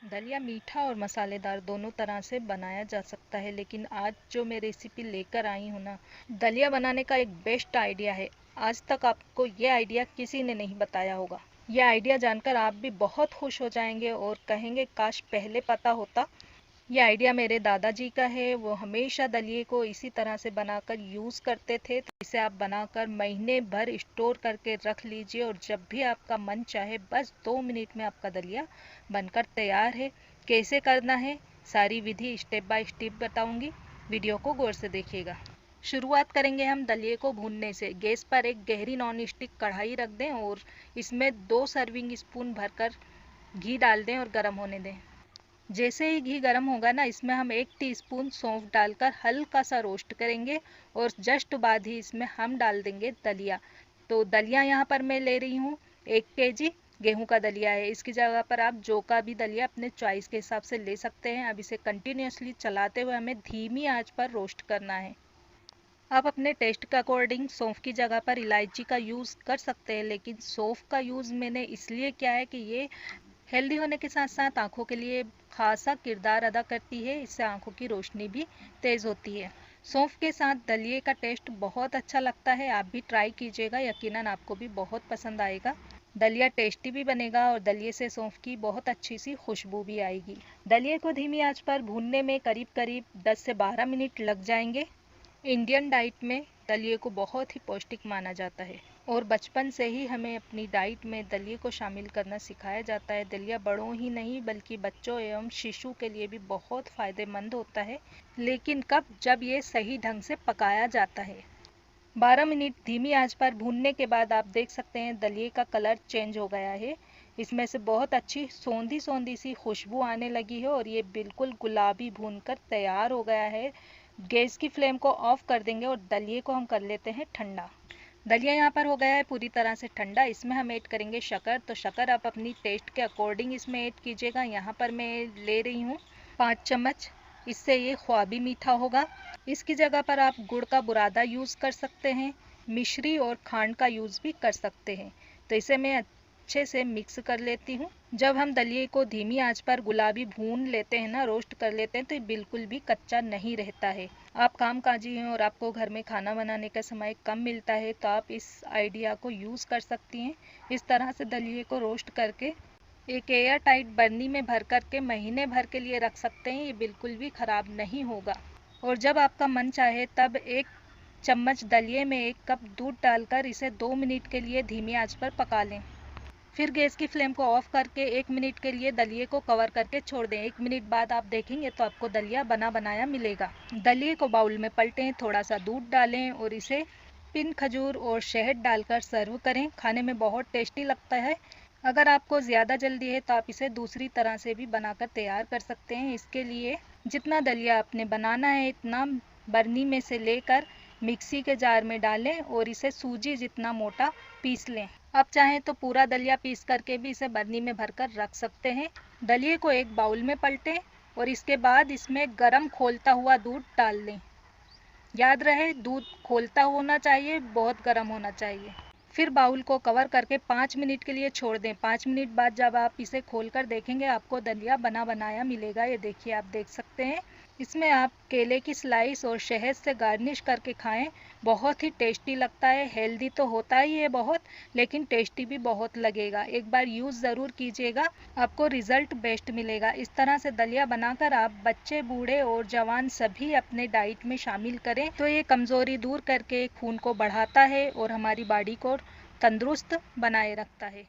दलिया मीठा और मसालेदार दोनों तरह से बनाया जा सकता है, लेकिन आज जो मैं रेसिपी लेकर आई हूँ ना, दलिया बनाने का एक बेस्ट आइडिया है। आज तक आपको ये आइडिया किसी ने नहीं बताया होगा। यह आइडिया जानकर आप भी बहुत खुश हो जाएंगे और कहेंगे काश पहले पता होता। ये आइडिया मेरे दादाजी का है। वो हमेशा दलिए को इसी तरह से बनाकर यूज़ करते थे। तो इसे आप बनाकर महीने भर स्टोर करके रख लीजिए और जब भी आपका मन चाहे बस 2 मिनट में आपका दलिया बनकर तैयार है। कैसे करना है सारी विधि स्टेप बाय स्टेप बताऊंगी। वीडियो को गौर से देखिएगा। शुरुआत करेंगे हम दलिए को भूनने से। गैस पर एक गहरी नॉन स्टिक कढ़ाई रख दें और इसमें 2 सर्विंग स्पून भरकर घी डाल दें और गर्म होने दें। जैसे ही घी गर्म होगा ना, इसमें हम 1 टीस्पून सौंफ डालकर हल्का सा रोस्ट करेंगे और जस्ट बाद ही इसमें हम डाल देंगे दलिया। तो दलिया यहाँ पर मैं ले रही हूँ 1 केजी गेहूं का दलिया है। इसकी जगह पर आप जो का भी दलिया अपने चॉइस के हिसाब से ले सकते हैं। अब इसे कंटिन्यूसली चलाते हुए हमें धीमी आंच पर रोस्ट करना है। आप अपने टेस्ट के अकॉर्डिंग सौंफ की जगह पर इलायची का यूज़ कर सकते हैं, लेकिन सौंफ का यूज़ मैंने इसलिए किया है कि ये हेल्दी होने के साथ साथ आँखों के लिए खासा किरदार अदा करती है। इससे आँखों की रोशनी भी तेज़ होती है। सौंफ के साथ दलिए का टेस्ट बहुत अच्छा लगता है। आप भी ट्राई कीजिएगा, यकीनन आपको भी बहुत पसंद आएगा। दलिया टेस्टी भी बनेगा और दलिए से सौंफ की बहुत अच्छी सी खुशबू भी आएगी। दलिए को धीमी आंच पर भूनने में करीब करीब 10 से 12 मिनट लग जाएंगे। इंडियन डाइट में दलिए को बहुत ही पौष्टिक माना जाता है और बचपन से ही हमें अपनी डाइट में दलिए को शामिल करना सिखाया जाता है। दलिया बड़ों ही नहीं बल्कि बच्चों एवं शिशु के लिए भी बहुत फायदेमंद होता है, लेकिन कब, जब ये सही ढंग से पकाया जाता है। 12 मिनट धीमी आंच पर भूनने के बाद आप देख सकते हैं दलिए का कलर चेंज हो गया है। इसमें से बहुत अच्छी सौंधी सौंधी सी खुशबू आने लगी है और ये बिल्कुल गुलाबी भूनकर तैयार हो गया है। गैस की फ्लेम को ऑफ कर देंगे और दलिए को हम कर लेते हैं ठंडा। दलिया यहाँ पर हो गया है पूरी तरह से ठंडा। इसमें हम ऐड करेंगे शक्कर। तो शक्कर आप अपनी टेस्ट के अकॉर्डिंग इसमें ऐड कीजिएगा। यहाँ पर मैं ले रही हूँ 5 चम्मच। इससे ये ख्वाबी मीठा होगा। इसकी जगह पर आप गुड़ का बुरादा यूज़ कर सकते हैं। मिश्री और खांड का यूज़ भी कर सकते हैं। तो इसे मैं अच्छे से मिक्स कर लेती हूँ। जब हम दलिए को धीमी आंच पर गुलाबी भून लेते हैं ना, रोस्ट कर लेते हैं, तो ये बिल्कुल भी कच्चा नहीं रहता है। आप कामकाजी हैं और आपको घर में खाना बनाने का समय कम मिलता है, तो आप इस आइडिया को यूज़ कर सकती हैं। इस तरह से दलिए को रोस्ट करके एक एयर टाइट बर्नी में भर करके महीने भर के लिए रख सकते हैं। ये बिल्कुल भी ख़राब नहीं होगा। और जब आपका मन चाहे तब 1 चम्मच दलिए में 1 कप दूध डालकर इसे 2 मिनट के लिए धीमी आंच पर पका लें। फिर गैस की फ्लेम को ऑफ करके 1 मिनट के लिए दलिए को कवर करके छोड़ दें। 1 मिनट बाद आप देखेंगे तो आपको दलिया बना बनाया मिलेगा। दलिए को बाउल में पलटें, थोड़ा सा दूध डालें और इसे पिन खजूर और शहद डालकर सर्व करें। खाने में बहुत टेस्टी लगता है। अगर आपको ज़्यादा जल्दी है तो आप इसे दूसरी तरह से भी बनाकर तैयार कर सकते हैं। इसके लिए जितना दलिया आपने बनाना है इतना बर्नी में से लेकर मिक्सी के जार में डालें और इसे सूजी जितना मोटा पीस लें। आप चाहें तो पूरा दलिया पीस करके भी इसे बर्नी में भरकर रख सकते हैं। दलिए को एक बाउल में पलटें और इसके बाद इसमें गरम खौलता हुआ दूध डाल लें। याद रहे दूध खौलता होना चाहिए, बहुत गर्म होना चाहिए। फिर बाउल को कवर करके 5 मिनट के लिए छोड़ दें। 5 मिनट बाद जब आप इसे खोलकर देखेंगे आपको दलिया बना बनाया मिलेगा। ये देखिए, आप देख सकते हैं। इसमें आप केले की स्लाइस और शहद से गार्निश करके खाएं। बहुत ही टेस्टी लगता है। हेल्दी तो होता ही है बहुत, लेकिन टेस्टी भी बहुत लगेगा। एक बार यूज़ ज़रूर कीजिएगा, आपको रिज़ल्ट बेस्ट मिलेगा। इस तरह से दलिया बनाकर आप बच्चे, बूढ़े और जवान सभी अपने डाइट में शामिल करें तो ये कमज़ोरी दूर करके खून को बढ़ाता है और हमारी बॉडी को तंदुरुस्त बनाए रखता है।